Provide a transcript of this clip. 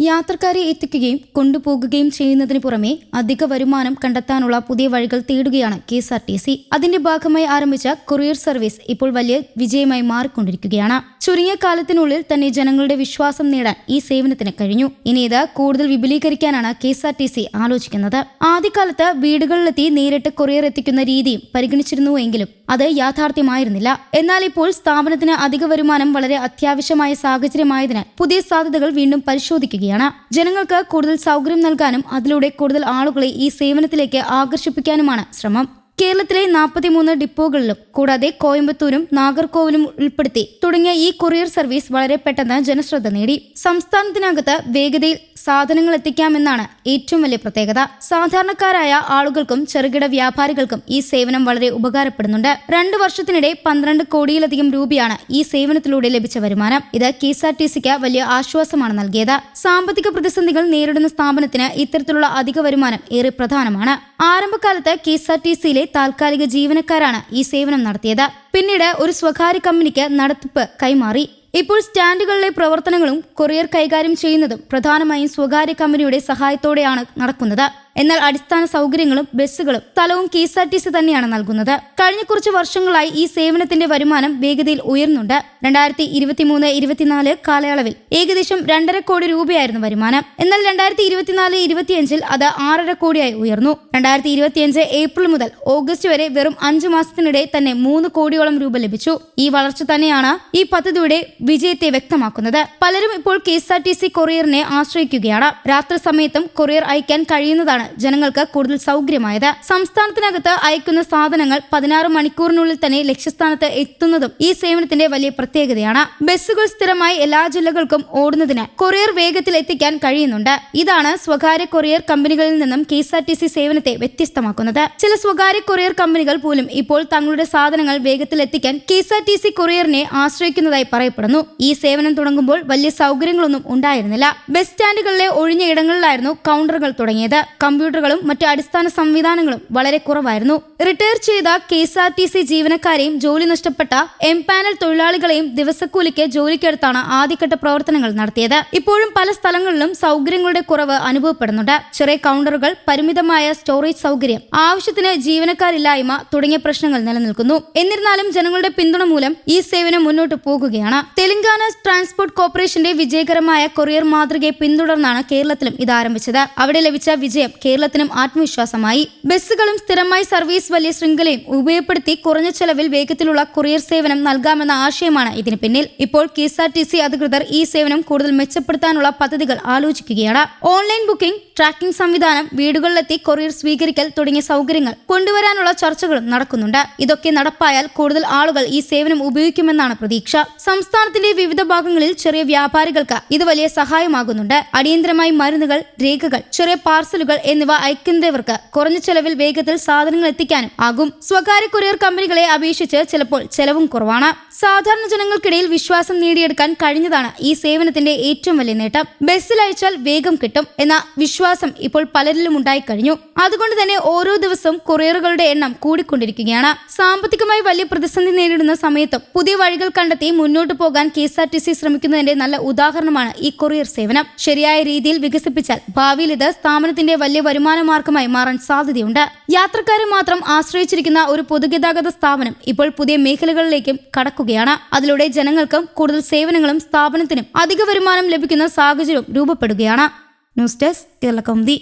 യാത്രക്കാരെ എത്തിക്കുകയും കൊണ്ടുപോകുകയും ചെയ്യുന്നതിന് പുറമെ അധിക വരുമാനം കണ്ടെത്താനുള്ള പുതിയ വഴികൾ തേടുകയാണ് KSRTC. അതിന്റെ ഭാഗമായി ആരംഭിച്ച കൊറിയർ സർവീസ് ഇപ്പോൾ വലിയ വിജയമായി മാറിക്കൊണ്ടിരിക്കുകയാണ്. ചുരുങ്ങിയ കാലത്തിനുള്ളിൽ തന്നെ ജനങ്ങളുടെ വിശ്വാസം നേടാൻ ഈ സേവനത്തിന് കഴിഞ്ഞു. ഇനി ഇത് കൂടുതൽ വിപുലീകരിക്കാനാണ് KSRTC ആലോചിക്കുന്നത്. ആദ്യകാലത്ത് വീടുകളിലെത്തി നേരിട്ട് കൊറിയർ എത്തിക്കുന്ന രീതിയും പരിഗണിച്ചിരുന്നുവെങ്കിലും അത് യാഥാർത്ഥ്യമായിരുന്നില്ല. എന്നാൽ ഇപ്പോൾ സ്ഥാപനത്തിന് അധിക വരുമാനം വളരെ അത്യാവശ്യമായ സാഹചര്യമായതിനാൽ പുതിയ സാധ്യതകൾ വീണ്ടും പരിശോധിക്കുകയാണ്. ജനങ്ങൾക്ക് കൂടുതൽ സൗകര്യം നൽകാനും അതിലൂടെ കൂടുതൽ ആളുകളെ ഈ സേവനത്തിലേക്ക് ആകർഷിപ്പിക്കാനുമാണ് ശ്രമം. കേരളത്തിലെ 43 ഡിപ്പോകളിലും കൂടാതെ കോയമ്പത്തൂരും നാഗർകോവിലും ഉൾപ്പെടുത്തി തുടങ്ങിയ ഈ കൊറിയർ സർവീസ് വളരെ പെട്ടെന്ന് ജനശ്രദ്ധ നേടി. സംസ്ഥാനത്തിനകത്ത് വേഗതയിൽ സാധനങ്ങൾ എത്തിക്കാമെന്നാണ് ഏറ്റവും വലിയ പ്രത്യേകത. സാധാരണക്കാരായ ആളുകൾക്കും ചെറുകിട വ്യാപാരികൾക്കും ഈ സേവനം വളരെ ഉപകാരപ്പെടുന്നുണ്ട്. 2 വർഷത്തിനിടെ 12 കോടിയിലധികം രൂപയാണ് ഈ സേവനത്തിലൂടെ ലഭിച്ച വരുമാനം. ഇത് KSRTCക്ക് വലിയ ആശ്വാസമാണ് നൽകിയത്. സാമ്പത്തിക പ്രതിസന്ധികൾ നേരിടുന്ന സ്ഥാപനത്തിന് ഇത്തരത്തിലുള്ള അധിക വരുമാനം ഏറെ പ്രധാനമാണ്. ആരംഭകാലത്ത് KSRTCയിലെ താൽക്കാലിക ജീവനക്കാരാണ് ഈ സേവനം നടത്തിയത്. പിന്നീട് ഒരു സ്വകാര്യ കമ്പനിക്ക് നടത്തിപ്പ് കൈമാറി. ഇപ്പോൾ സ്റ്റാൻഡുകളിലെ പ്രവർത്തനങ്ങളും കൊറിയർ കൈകാര്യം ചെയ്യുന്നതും പ്രധാനമായും സ്വകാര്യ കമ്പനിയുടെ സഹായത്തോടെയാണ് നടക്കുന്നത്. എന്നാൽ അടിസ്ഥാന സൗകര്യങ്ങളും ബസ്സുകളും സ്ഥലവും KSRTC തന്നെയാണ് നൽകുന്നത്. കഴിഞ്ഞ കുറച്ച് വർഷങ്ങളായി ഈ സേവനത്തിന്റെ വരുമാനം വേഗതയിൽ ഉയർന്നുണ്ട്. 2023-24 കാലയളവിൽ ഏകദേശം 2.5 കോടി രൂപയായിരുന്നു വരുമാനം. എന്നാൽ 2024-25 അത് 6.5 കോടിയായി ഉയർന്നു. 2025 ഏപ്രിൽ മുതൽ ഓഗസ്റ്റ് വരെ വെറും 5 മാസത്തിനിടെ തന്നെ 3 കോടിയോളം രൂപ ലഭിച്ചു. ഈ വളർച്ച തന്നെയാണ് ഈ പദ്ധതിയുടെ വിജയത്തെ വ്യക്തമാക്കുന്നത്. പലരും ഇപ്പോൾ KSRTC കൊറിയറിനെ ആശ്രയിക്കുകയാണ്. രാത്രി സമയത്തും കൊറിയർ അയക്കാൻ കഴിയുന്നതാണ് ജനങ്ങൾക്ക് കൂടുതൽ സൗകര്യമായത്. സംസ്ഥാനത്തിനകത്ത് അയക്കുന്ന സാധനങ്ങൾ 16 മണിക്കൂറിനുള്ളിൽ തന്നെ ലക്ഷ്യസ്ഥാനത്ത് എത്തുന്നതും ഈ സേവനത്തിന്റെ വലിയ പ്രത്യേകതയാണ്. ബസ്സുകൾ സ്ഥിരമായി എല്ലാ ജില്ലകൾക്കും ഓടുന്നതിനാൽ കൊറിയർ വേഗത്തിൽ എത്തിക്കാൻ കഴിയുന്നുണ്ട്. ഇതാണ് സ്വകാര്യ കൊറിയർ കമ്പനികളിൽ നിന്നും KSRTC സേവനത്തെ വ്യത്യസ്തമാക്കുന്നത്. ചില സ്വകാര്യ കൊറിയർ കമ്പനികൾ പോലും ഇപ്പോൾ തങ്ങളുടെ സാധനങ്ങൾ വേഗത്തിൽ എത്തിക്കാൻ KSRTC കൊറിയറിനെ ആശ്രയിക്കുന്നതായി പറയപ്പെടുന്നു. ഈ സേവനം തുടങ്ങുമ്പോൾ വലിയ സൗകര്യങ്ങളൊന്നും ഉണ്ടായിരുന്നില്ല. ബസ് സ്റ്റാൻഡുകളിലെ ഒഴിഞ്ഞ ഇടങ്ങളിലായിരുന്നു കൗണ്ടറുകൾ തുടങ്ങിയത്. കമ്പ്യൂട്ടറുകളും മറ്റ് അടിസ്ഥാന സംവിധാനങ്ങളും വളരെ കുറവായിരുന്നു. റിട്ടയർ ചെയ്ത KSRTC ജീവനക്കാരെയും ജോലി നഷ്ടപ്പെട്ട എംപാനൽ തൊഴിലാളികളെയും ദിവസക്കൂലിക്ക് ജോലിക്കെടുത്താണ് ആദ്യഘട്ട പ്രവർത്തനങ്ങൾ നടത്തിയത്. ഇപ്പോഴും പല സ്ഥലങ്ങളിലും സൗകര്യങ്ങളുടെ കുറവ് അനുഭവപ്പെടുന്നുണ്ട്. ചെറിയ കൗണ്ടറുകൾ, പരിമിതമായ സ്റ്റോറേജ് സൗകര്യം, ആവശ്യത്തിന് ജീവനക്കാരില്ലായ്മ തുടങ്ങിയ പ്രശ്നങ്ങൾ നിലനിൽക്കുന്നു. എന്നിരുന്നാലും ജനങ്ങളുടെ പിന്തുണ മൂലം ഈ സേവനം മുന്നോട്ട് പോകുകയാണ്. തെലങ്കാന ട്രാൻസ്പോർട്ട് കോർപ്പറേഷന്റെ വിജയകരമായ കൊറിയർ മാതൃകയെ പിന്തുടർന്നാണ് കേരളത്തിലും ഇത് ആരംഭിച്ചത്. അവിടെ ലഭിച്ച വിജയം കേരളത്തിനും ആത്മവിശ്വാസമായി. ബസ്സുകളും സ്ഥിരമായി സർവീസ് വലിയ ശൃംഖലയും ഉപയോഗപ്പെടുത്തി കുറഞ്ഞ ചെലവിൽ വേഗത്തിലുള്ള കൊറിയർ സേവനം നൽകാമെന്ന ആശയമാണ് ഇതിന് പിന്നിൽ. ഇപ്പോൾ KSRTC അധികൃതർ ഈ സേവനം കൂടുതൽ മെച്ചപ്പെടുത്താനുള്ള പദ്ധതികൾ ആലോചിക്കുകയാണ്. ഓൺലൈൻ ബുക്കിംഗ്, ട്രാക്കിംഗ് സംവിധാനം, വീടുകളിലെത്തി കൊറിയർ സ്വീകരിക്കൽ തുടങ്ങിയ സൗകര്യങ്ങൾ കൊണ്ടുവരാനുള്ള ചർച്ചകളും നടക്കുന്നുണ്ട്. ഇതൊക്കെ നടപ്പായാൽ കൂടുതൽ ആളുകൾ ഈ സേവനം ഉപയോഗിക്കുമെന്നാണ് പ്രതീക്ഷ. സംസ്ഥാനത്തിന്റെ വിവിധ ഭാഗങ്ങളിൽ ചെറിയ വ്യാപാരികൾക്ക് ഇത് വലിയ സഹായമാകുന്നുണ്ട്. അടിയന്തരമായി മരുന്നുകൾ, രേഖകൾ, ചെറിയ പാർസലുകൾ എന്നിവ അയക്കുന്നവർക്ക് കുറഞ്ഞ ചെലവിൽ വേഗത്തിൽ സാധനങ്ങൾ എത്തിക്കാനും ആകും. സ്വകാര്യ കൊറിയർ കമ്പനികളെ അപേക്ഷിച്ച് ചിലപ്പോൾ ചെലവും കുറവാണ്. സാധാരണ ജനങ്ങൾക്കിടയിൽ വിശ്വാസം നേടിയെടുക്കാൻ കഴിഞ്ഞതാണ് ഈ സേവനത്തിന്റെ ഏറ്റവും വലിയ നേട്ടം. ബസ്സിൽ അയച്ചാൽ വേഗം കിട്ടും എന്ന വിശ്വാസം ഇപ്പോൾ പലരിലും ഉണ്ടായിക്കഴിഞ്ഞു. അതുകൊണ്ട് തന്നെ ഓരോ ദിവസവും കൊറിയറുകളുടെ എണ്ണം കൂടിക്കൊണ്ടിരിക്കുകയാണ്. സാമ്പത്തികമായി വലിയ പ്രതിസന്ധി നേരിടുന്ന സമയത്തും പുതിയ വഴികൾ കണ്ടെത്തി മുന്നോട്ട് പോകാൻ KSRTC ശ്രമിക്കുന്നതിന്റെ നല്ല ഉദാഹരണമാണ് ഈ കൊറിയർ സേവനം. ശരിയായ രീതിയിൽ വികസിപ്പിച്ചാൽ ഭാവിയിൽ ഇത് സ്ഥാപനത്തിന്റെ വലിയ വരുമാന മാർഗമായി മാറാൻ സാധ്യതയുണ്ട്. യാത്രക്കാരെ മാത്രം ആശ്രയിച്ചിരിക്കുന്ന ഒരു പൊതുഗതാഗത സ്ഥാപനം ഇപ്പോൾ പുതിയ മേഖലകളിലേക്കും കടക്കുകയാണ്. അതിലൂടെ ജനങ്ങൾക്കും കൂടുതൽ സേവനങ്ങളും സ്ഥാപനത്തിനും അധിക വരുമാനം ലഭിക്കുന്ന സാഹചര്യം രൂപപ്പെടുകയാണ്. News desk Kerala Kaumudi.